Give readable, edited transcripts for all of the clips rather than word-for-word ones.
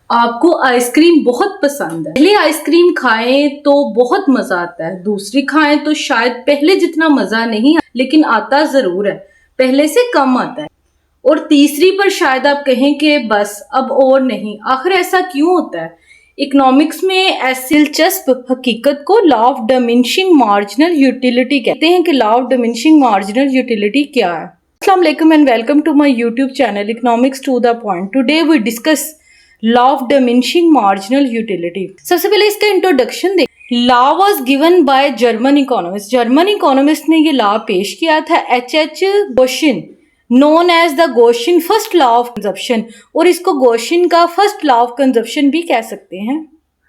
आपको आइसक्रीम बहुत पसंद है। पहले आइसक्रीम खाएं तो बहुत मजा आता है, दूसरी खाएं तो शायद पहले जितना मजा नहीं लेकिन आता जरूर है, पहले से कम आता है। और तीसरी पर शायद आप कहें कि बस अब और नहीं। आखिर ऐसा क्यों होता है? इकोनॉमिक्स में ऐसी दिलचस्प हकीकत को law of diminishing marginal utility कहते हैं कि law of diminishing marginal utility क्या है। अस्सलाम वालेकुम and welcome to my YouTube channel economics to the point. Today we discuss law of diminishing marginal utility. सबसे पहले इसका इंट्रोडक्शन देख। Law was given by German economist. German economist ने ये लॉ पेश किया था H.H. Gossen, known as the Gossen first law of consumption, और इसको गोशिन का फर्स्ट लॉ ऑफ कंजप्शन भी कह सकते हैं।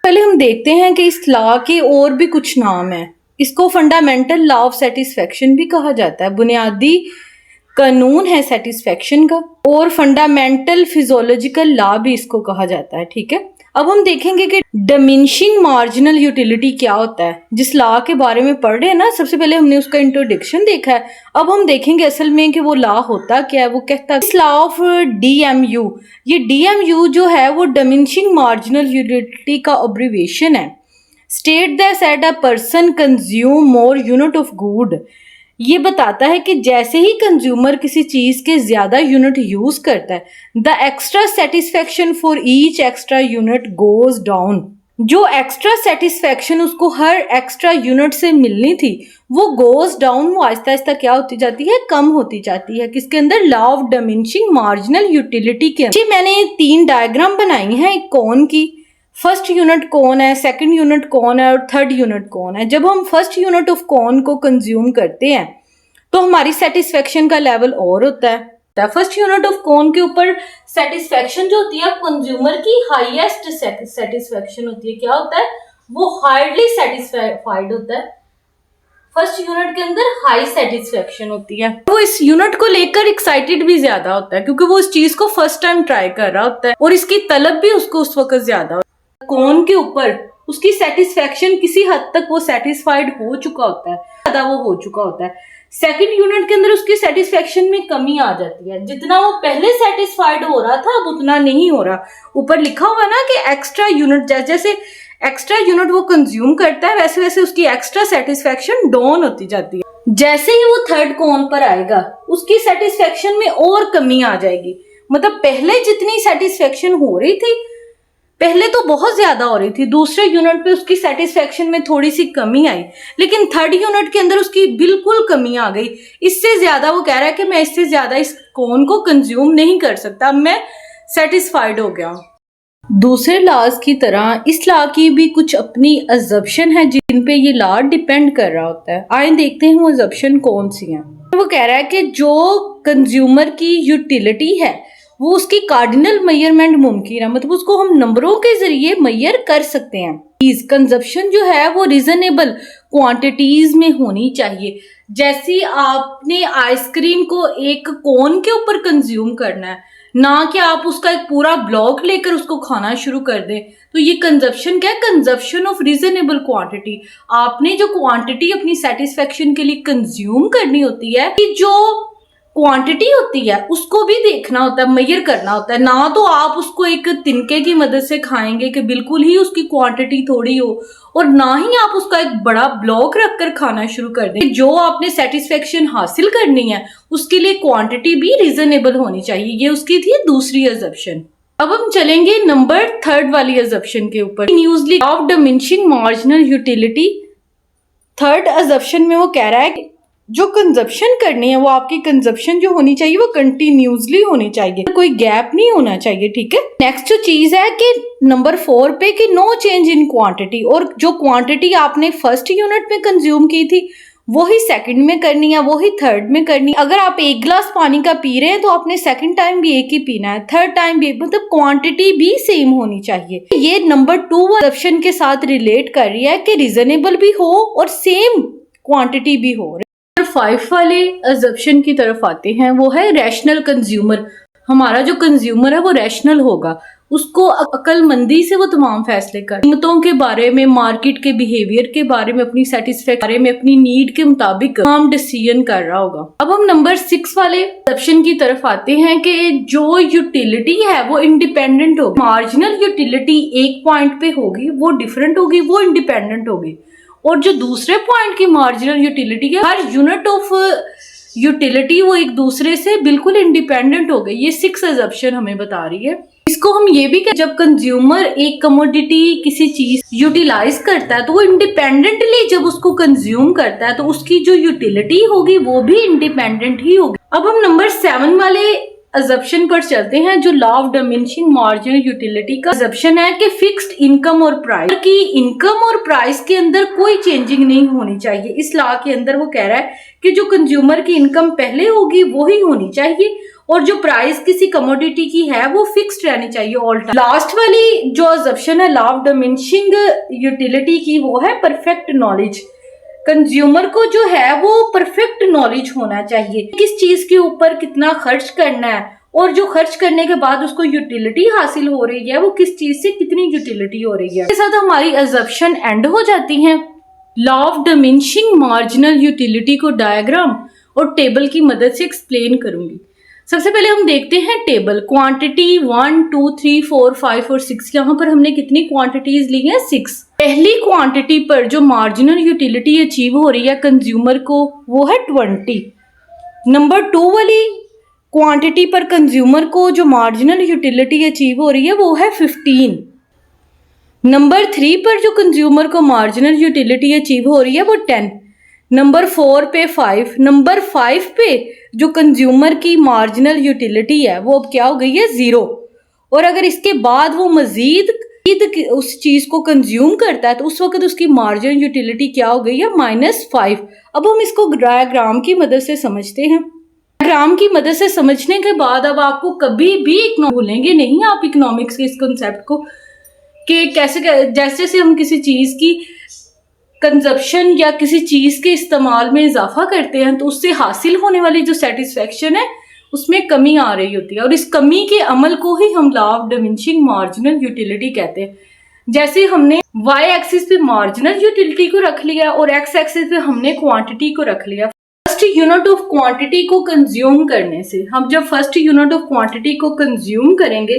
पहले हम देखते हैं कि इस लॉ के और भी कुछ नाम है। इसको फंडामेंटल लॉ ऑफ सेटिस्फेक्शन भी कहा जाता है, बुनियादी कानून है सेटिस्फेक्शन का, और फंडामेंटल फिजियोलॉजिकल लॉ भी इसको कहा जाता है। ठीक है, अब हम देखेंगे कि डिमिनिशिंग मार्जिनल यूटिलिटी क्या होता है। जिस लॉ के बारे में पढ़ रहे हैं ना, सबसे पहले हमने उसका इंट्रोडक्शन देखा है। अब हम देखेंगे असल में कि वो लॉ होता क्या है। वो कहता है इस लॉ ऑफ DMU, ये DMU जो है वो डिमिनिशिंग मार्जिनल यूटिलिटी का अब्रिविएशन है। State that a person consume more unit of good, ये बताता है कि जैसे ही कंज्यूमर किसी चीज के ज्यादा यूनिट यूज करता है, the extra satisfaction for each extra unit goes down. जो एक्स्ट्रा सेटिस्फेक्शन उसको हर एक्स्ट्रा यूनिट से मिलनी थी वो गोज डाउन, वो आहिस्ता आहिस्ता क्या होती जाती है, कम होती जाती है। किसके अंदर? Law of diminishing marginal utility के अंदर। मैंने 3 डायग्राम बनाई हैं एक कौन की। फर्स्ट यूनिट कौन है, सेकंड यूनिट कौन है और थर्ड यूनिट कौन है। जब हम फर्स्ट यूनिट ऑफ कौन को कंज्यूम करते हैं तो हमारी सेटिस्फेक्शन का लेवल और होता है। फर्स्ट यूनिट ऑफ कौन के ऊपर सेटिस्फेक्शन जो होती है कंज्यूमर की हाईएस्ट सेटिस्फेक्शन होती है। क्या होता है? वो हाईली सेटिस्फाइड होता है। फर्स्ट यूनिट के अंदर हाई सेटिस्फेक्शन होती है। वो इस यूनिट को लेकर एक्साइटेड भी ज्यादा होता है क्योंकि वो इस चीज को फर्स्ट टाइम ट्राई कर रहा होता है और इसकी तलब भी उसको उस वक्त ज्यादा होता है। कौन के ऊपर उसकी सेटिस्फेक्शन किसी हद तक वो सेटिस्फाइड हो चुका होता है, ज्यादा वो हो चुका होता है। सेकंड यूनिट के अंदर उसकी सेटिस्फेक्शन में कमी आ जाती है। जितना वो पहले सेटिस्फाइड हो रहा था अब उतना नहीं हो रहा। ऊपर लिखा हुआ ना कि एक्स्ट्रा यूनिट, जैसे एक्स्ट्रा यूनिट वो कंज्यूम करता है वैसे वैसे उसकी एक्स्ट्रा सेटिस्फेक्शन डाउन होती जाती है। जैसे ही वो थर्ड कौन पर आएगा उसकी सेटिस्फेक्शन में और कमी आ जाएगी। मतलब पहले जितनी सेटिस्फेक्शन हो रही थी, पहले तो बहुत ज्यादा हो रही थी, दूसरे यूनिट पे उसकी सेटिस्फेक्शन में थोड़ी सी कमी आई, लेकिन थर्ड यूनिट के अंदर उसकी बिल्कुल कमी आ गई। इससे ज्यादा वो कह रहा है कि मैं इससे ज्यादा इस कौन को कंज्यूम नहीं कर सकता, अब मैं सेटिस्फाइड हो गया। दूसरे लॉज की तरह इस लॉ की भी कुछ अपनी अजम्पशन है जिन पे ये लॉ डिपेंड कर रहा होता है। आइए देखते हैं वो अजम्पशन कौन सी हैं। वो कह रहा है कि जो कंज्यूमर की यूटिलिटी है वो उसकी कार्डिनल मेजरमेंट मुमकिन है, मतलब उसको हम नंबरों के जरिए मेजर कर सकते हैं। कंजप्शन जो है वो रीजनेबल क्वांटिटीज में होनी चाहिए। जैसे आपने आइसक्रीम को एक कोन के ऊपर कंज्यूम करना है, ना कि आप उसका एक पूरा ब्लॉक लेकर उसको खाना शुरू कर दें। तो ये कंजप्शन क्या है? Consumption of reasonable quantity. आपने जो क्वांटिटी अपनी सेटिस्फेक्शन के लिए कंज्यूम करनी होती है, कि जो क्वांटिटी होती है उसको भी देखना होता है, मेजर करना होता है। ना तो आप उसको एक तिनके की मदद से खाएंगे कि बिल्कुल ही उसकी क्वांटिटी थोड़ी हो, और ना ही आप उसका एक बड़ा ब्लॉक रखकर खाना शुरू कर दें। जो आपने सेटिस्फेक्शन हासिल करनी है उसके लिए क्वांटिटी भी रीजनेबल होनी चाहिए। ये उसकी थी दूसरी अजम्पशन। अब हम चलेंगे नंबर थर्ड वाली अजम्पशन के ऊपर। न्यूजली of diminishing marginal utility. Third assumption में वो कह रहा है कि जो कंजप्शन करनी है वो आपकी कंजप्शन जो होनी चाहिए वो कंटिन्यूसली होनी चाहिए, कोई गैप नहीं होना चाहिए। ठीक है, नेक्स्ट जो चीज है कि नंबर 4 पे कि नो चेंज इन क्वांटिटी, और जो क्वांटिटी आपने फर्स्ट यूनिट में कंज्यूम की थी वही सेकंड में करनी है, वही थर्ड में करनी है। अगर आप 1 गिलास पानी का पी रहे हैं तो आपने सेकंड टाइम भी एक ही पीना है, थर्ड टाइम भी, मतलब क्वांटिटी भी सेम होनी चाहिए। ये नंबर 2 ऑप्शन के साथ रिलेट कर रही है कि रीजनेबल भी हो और सेम क्वांटिटी भी हो। 5 वाले अजम्पशन की तरफ आते हैं, वो है रैशनल कंज्यूमर। हमारा जो कंज्यूमर है वो रैशनल होगा, उसको अक्लमंदी से वो तमाम फैसले कर, कीमतों के बारे में, मार्केट के बिहेवियर के बारे में, अपनी सेटिस्फैक्शन बारे में, अपनी नीड के मुताबिक तमाम डिसीजन कर रहा होगा। अब हम नंबर 6 वाले ऑप्शन की तरफ आते हैं कि जो यूटिलिटी है वो इंडिपेंडेंट होगी। मार्जिनल यूटिलिटी एक पॉइंट पे होगी, वो डिफरेंट होगी, वो इंडिपेंडेंट होगी। और जो दूसरे पॉइंट की मार्जिनल यूटिलिटी है, हर यूनिट ऑफ यूटिलिटी वो एक दूसरे से बिल्कुल इंडिपेंडेंट हो गई। ये 6 अजम्पशन हमें बता रही है। इसको हम ये भी जब कंज्यूमर एक कमोडिटी किसी चीज यूटिलाइज करता है तो वो इंडिपेंडेंटली जब उसको कंज्यूम करता है तो उसकी जो यूटिलिटी होगी वो भी इंडिपेंडेंट ही होगी। अब हम नंबर 7 वाले अजम्पशन पर चलते हैं, जो law of diminishing marginal utility का अजम्पशन है कि फिक्स्ड इनकम और प्राइस की इनकम और प्राइस के अंदर कोई चेंजिंग नहीं होनी चाहिए। इस लॉ के अंदर वो कह रहा है कि जो कंज्यूमर की इनकम पहले होगी वो ही होनी चाहिए और जो प्राइस किसी कमोडिटी की है वो फिक्स्ड रहनी चाहिए ऑल टाइम। लास्ट वाली जो अजम्पशन है लॉ ऑफ डिमिनिशिंग यूटिलिटी की, वो है परफेक्ट नॉलेज। कंज्यूमर को जो है वो परफेक्ट नॉलेज होना चाहिए किस चीज के ऊपर कितना खर्च करना है और जो खर्च करने के बाद उसको यूटिलिटी हासिल हो रही है वो किस चीज से कितनी यूटिलिटी हो रही है। इसके साथ हमारी अजम्पशन एंड हो जाती है। Law of diminishing marginal utility को डायग्राम और टेबल की मदद से एक्सप्लेन करूंगी। सबसे पहले हम देखते हैं टेबल। क्वांटिटी 1, 2, 3, 4, 5 और 6, यहाँ पर हमने कितनी क्वांटिटीज ली हैं? 6। पहली क्वांटिटी पर जो मार्जिनल यूटिलिटी अचीव हो रही है कंज्यूमर को वो है 20। नंबर 2 वाली क्वांटिटी पर कंज्यूमर को जो मार्जिनल यूटिलिटी अचीव हो रही है वो है 15। नंबर 3 पर जो कंज्यूमर को मार्जिनल यूटिलिटी अचीव हो रही है वो 10। नंबर 4 पे 5। नंबर 5 पे जो कंज्यूमर की मार्जिनल यूटिलिटी है वो अब क्या हो गई है? 0। और अगर इसके बाद वो मजीद उस चीज को कंज्यूम करता है तो उस वक्त उसकी मार्जिनल यूटिलिटी क्या हो गई है? -5। अब हम इसको डायग्राम की मदद से समझते हैं। डायग्राम की मदद से समझने के बाद अब आपको कभी भी भूलेंगे नहीं आप इकोनॉमिक्स के इस कंसेप्ट को कि कैसे जैसे हम किसी चीज की कंजप्शन या किसी चीज के इस्तेमाल में इजाफा करते हैं तो उससे हासिल होने वाली जो सेटिस्फेक्शन है उसमें कमी आ रही होती है और इस कमी के अमल को ही हम law of diminishing marginal utility कहते हैं। जैसे हमने y एक्सिस पे मार्जिनल यूटिलिटी को रख लिया और x एक्सिस पे हमने क्वांटिटी को रख लिया। फर्स्ट यूनिट ऑफ क्वांटिटी को कंज्यूम करने से, हम जब फर्स्ट यूनिट ऑफ क्वांटिटी को कंज्यूम करेंगे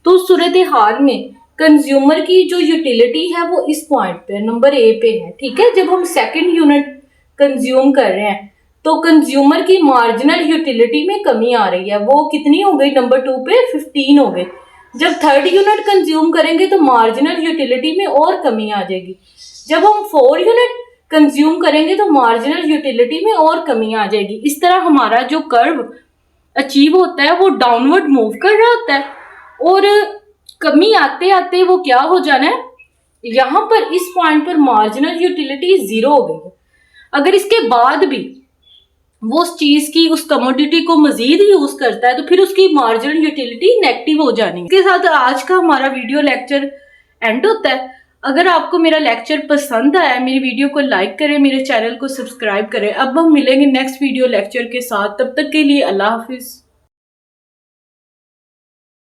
तो उस सूरत हाल में कंज्यूमर की जो यूटिलिटी है वो इस पॉइंट पे नंबर ए पे है, ठीक है। जब हम सेकंड यूनिट कंज्यूम कर रहे हैं तो कंज्यूमर की मार्जिनल यूटिलिटी में कमी आ रही है, वो कितनी हो गई? नंबर 2 पे 15 हो गई। जब थर्ड यूनिट कंज्यूम करेंगे तो मार्जिनल यूटिलिटी में और कमी आ जाएगी। जब हम 4 यूनिट कंज्यूम करेंगे तो मार्जिनल यूटिलिटी में और कमी आ जाएगी। इस तरह हमारा जो कर्व अचीव होता है वो डाउनवर्ड मूव कर रहा होता है और कमी आते आते वो क्या हो जाना है, यहाँ पर इस पॉइंट पर मार्जिनल यूटिलिटी 0 हो गई है। अगर इसके बाद भी वो उस चीज की उस कमोडिटी को मजीद यूज करता है तो फिर उसकी मार्जिनल यूटिलिटी नेगेटिव हो जानी है। इसके साथ आज का हमारा वीडियो लेक्चर एंड होता है। अगर आपको मेरा लेक्चर पसंद आया मेरी वीडियो को लाइक करें, मेरे चैनल को सब्सक्राइब करें। अब हम मिलेंगे नेक्स्ट वीडियो लेक्चर के साथ, तब तक के लिए अल्लाह हाफिज।